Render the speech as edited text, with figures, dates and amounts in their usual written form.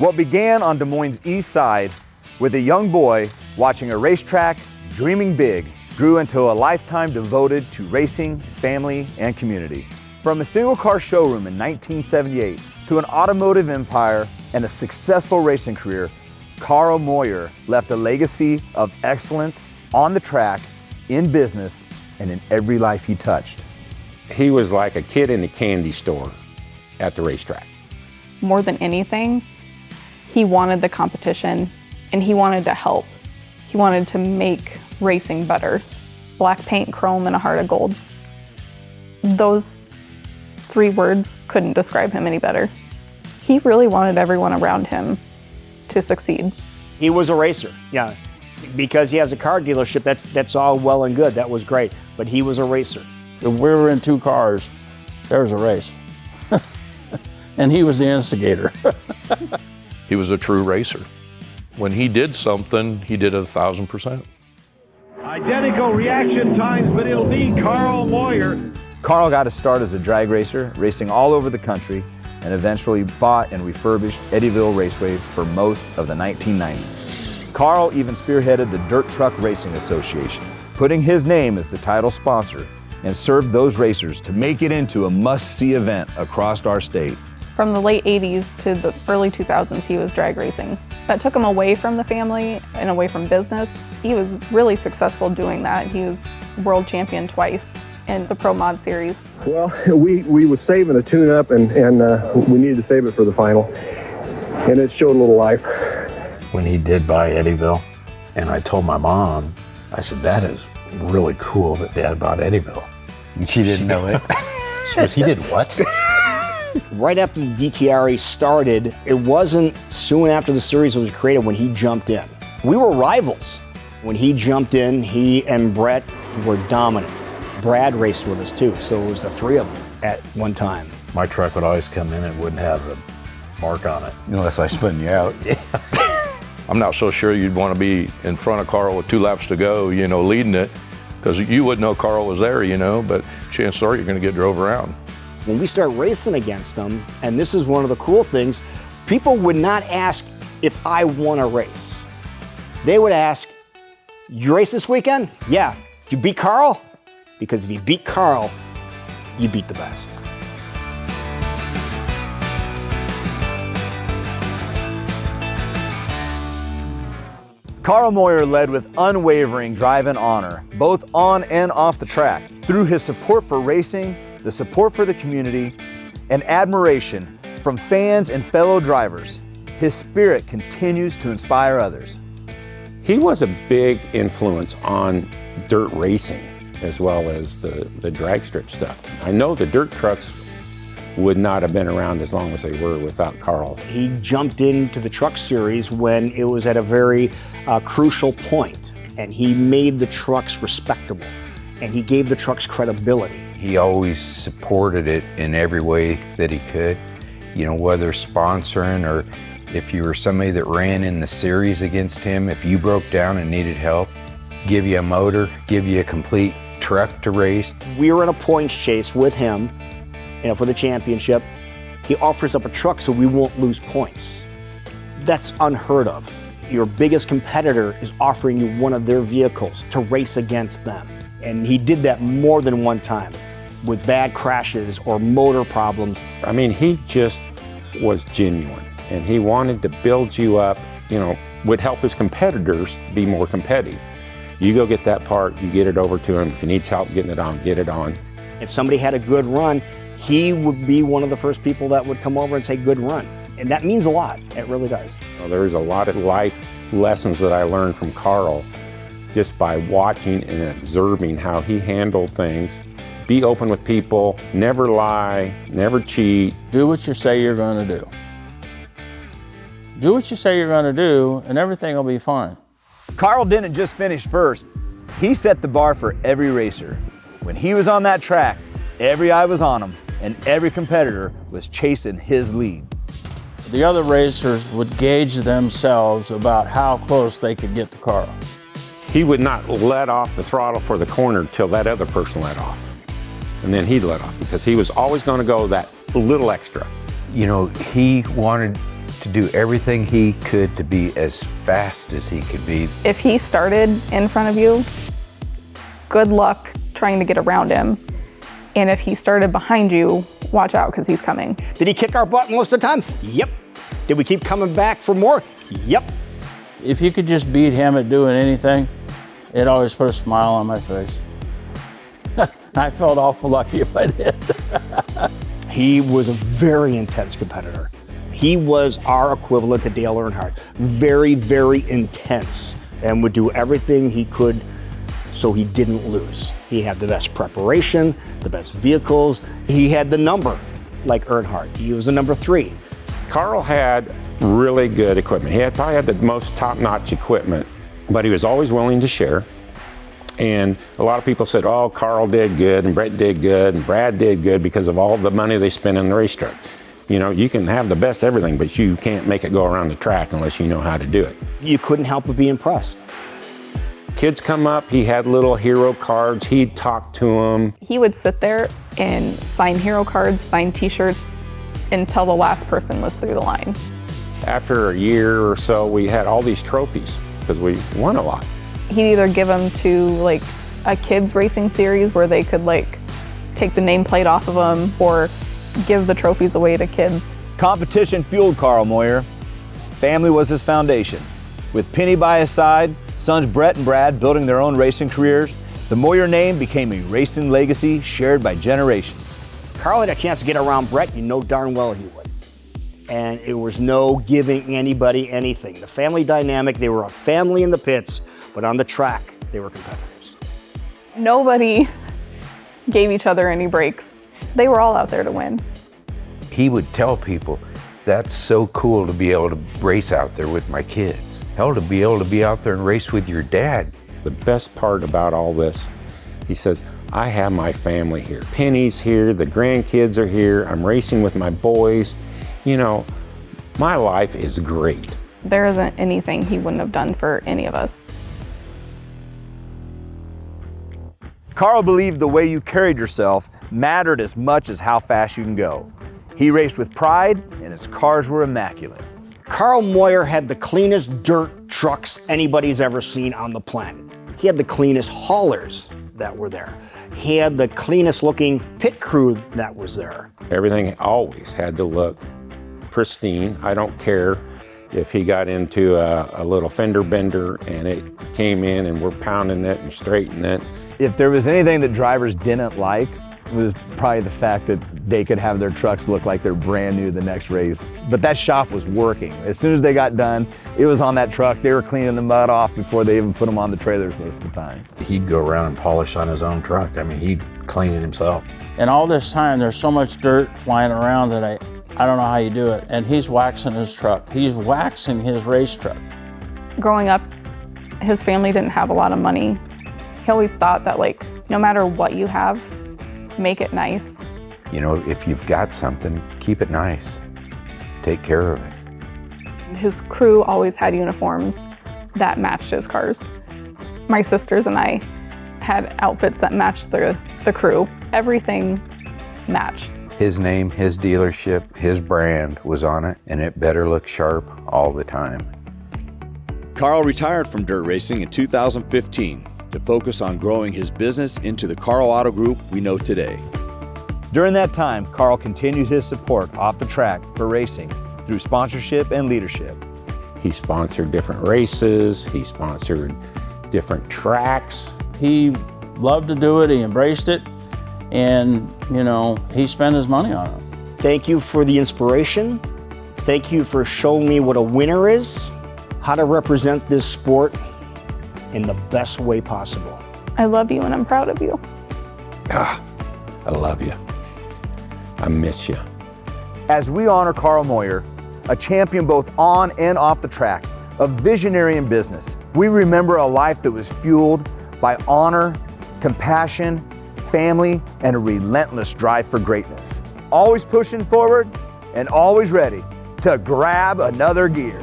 What began on Des Moines' east side with a young boy watching a racetrack, dreaming big, grew into a lifetime devoted to racing, family, and community. From a single car showroom in 1978 to an automotive empire and a successful racing career, Karl Moyer left a legacy of excellence on the track, in business, and in every life he touched. He was like a kid in a candy store at the racetrack. More than anything, he wanted the competition and he wanted to help. He wanted to make racing better. Black paint, chrome, and a heart of gold. Those 3 words couldn't describe him any better. He really wanted everyone around him to succeed. He was a racer, yeah. Because he has a car dealership, that's all well and good. That was great, but he was a racer. If we were in 2 cars, there was a race. And he was the instigator. He was a true racer. When he did something, he did it 1,000%. Identical reaction times, but it'll be Karl Moyer. Karl got to start as a drag racer, racing all over the country, and eventually bought and refurbished Eddyville Raceway for most of the 1990s. Karl even spearheaded the Dirt Truck Racing Association, putting his name as the title sponsor, and served those racers to make it into a must-see event across our state. From the late 80s to the early 2000s, he was drag racing. That took him away from the family and away from business. He was really successful doing that. He was world champion twice in the Pro Mod Series. Well, we was saving a tune-up and we needed to save it for the final. And it showed a little life. When he did buy Eddyville, and I told my mom, I said, that is really cool that Dad bought Eddyville. And she didn't know it. She goes, he did what? Right after the DTRA started, it wasn't soon after the series was created when he jumped in. We were rivals. When he jumped in, he and Brett were dominant. Brad raced with us too, so it was the 3 of them at one time. My truck would always come in and wouldn't have a mark on it. Unless I spun you out. I'm not so sure you'd want to be in front of Karl with 2 laps to go, leading it, because you wouldn't know Karl was there, but chances are you're going to get drove around. When we start racing against them, and this is one of the cool things, people would not ask if I won a race. They would ask, you race this weekend? Yeah. Did you beat Karl? Because if you beat Karl, you beat the best. Karl Moyer led with unwavering drive and honor, both on and off the track. Through his support for racing, the support for the community, and admiration from fans and fellow drivers, his spirit continues to inspire others. He was a big influence on dirt racing as well as the drag strip stuff. I know the dirt trucks would not have been around as long as they were without Karl. He jumped into the truck series when it was at a very crucial point, and he made the trucks respectable, and he gave the trucks credibility. He always supported it in every way that he could, whether sponsoring or if you were somebody that ran in the series against him, if you broke down and needed help, give you a motor, give you a complete truck to race. We were in a points chase with him, for the championship. He offers up a truck so we won't lose points. That's unheard of. Your biggest competitor is offering you one of their vehicles to race against them. And he did that more than one time with bad crashes or motor problems. I mean, he just was genuine, and he wanted to build you up, would help his competitors be more competitive. You go get that part, you get it over to him. If he needs help getting it on, get it on. If somebody had a good run, he would be one of the first people that would come over and say, good run. And that means a lot, it really does. There's a lot of life lessons that I learned from Karl just by watching and observing how he handled things. Be open with people, never lie, never cheat. Do what you say you're going to do. Do what you say you're going to do, and everything will be fine. Karl didn't just finish first. He set the bar for every racer. When he was on that track, every eye was on him, and every competitor was chasing his lead. The other racers would gauge themselves about how close they could get to Karl. He would not let off the throttle for the corner till that other person let off. And then he'd let off because he was always going to go that little extra. He wanted to do everything he could to be as fast as he could be. If he started in front of you, good luck trying to get around him. And if he started behind you, watch out because he's coming. Did he kick our butt most of the time? Yep. Did we keep coming back for more? Yep. If you could just beat him at doing anything, it always put a smile on my face. I felt awful lucky if I did. He was a very intense competitor. He was our equivalent to Dale Earnhardt. Very, very intense, and would do everything he could so he didn't lose. He had the best preparation, the best vehicles. He had the number like Earnhardt. He was the number 3. Karl had really good equipment. He probably had the most top-notch equipment, but he was always willing to share. And a lot of people said, oh, Karl did good, and Brett did good, and Brad did good because of all the money they spent in the racetrack. You know, you can have the best everything, but you can't make it go around the track unless you know how to do it. You couldn't help but be impressed. Kids come up, he had little hero cards, he'd talk to them. He would sit there and sign hero cards, sign t-shirts until the last person was through the line. After a year or so, we had all these trophies because we won a lot. He'd either give them to like a kids racing series where they could like take the nameplate off of them or give the trophies away to kids. Competition fueled Karl Moyer. Family was his foundation. With Penny by his side, sons Brett and Brad building their own racing careers, the Moyer name became a racing legacy shared by generations. Karl had a chance to get around Brett, you know darn well he would. And it was no giving anybody anything. The family dynamic, they were a family in the pits, but on the track, they were competitors. Nobody gave each other any breaks. They were all out there to win. He would tell people, that's so cool to be able to race out there with my kids. Hell, to be able to be out there and race with your dad. The best part about all this, he says, I have my family here. Penny's here, the grandkids are here, I'm racing with my boys. You know, my life is great. There isn't anything he wouldn't have done for any of us. Karl believed the way you carried yourself mattered as much as how fast you can go. He raced with pride, and his cars were immaculate. Karl Moyer had the cleanest dirt trucks anybody's ever seen on the planet. He had the cleanest haulers that were there. He had the cleanest looking pit crew that was there. Everything always had to look pristine. I don't care if he got into a little fender bender and it came in and we're pounding it and straightening it. If there was anything that drivers didn't like, it was probably the fact that they could have their trucks look like they're brand new the next race. But that shop was working. As soon as they got done, it was on that truck. They were cleaning the mud off before they even put them on the trailers most of the time. He'd go around and polish on his own truck. I mean, he'd clean it himself. And all this time, there's so much dirt flying around that I don't know how you do it. And he's waxing his truck. He's waxing his race truck. Growing up, his family didn't have a lot of money. He always thought that like, no matter what you have, make it nice. You know, if you've got something, keep it nice. Take care of it. His crew always had uniforms that matched his cars. My sisters and I had outfits that matched the crew. Everything matched. His name, his dealership, his brand was on it, and it better look sharp all the time. Karl retired from dirt racing in 2015 to focus on growing his business into the Karl Auto Group we know today. During that time, Karl continued his support off the track for racing through sponsorship and leadership. He sponsored different races, he sponsored different tracks. He loved to do it, he embraced it, and, you know, he spent his money on it. Thank you for the inspiration. Thank you for showing me what a winner is, how to represent this sport in the best way possible. I love you and I'm proud of you. Ah, I love you. I miss you. As we honor Karl Moyer, a champion both on and off the track, a visionary in business, we remember a life that was fueled by honor, compassion, family, and a relentless drive for greatness. Always pushing forward and always ready to grab another gear.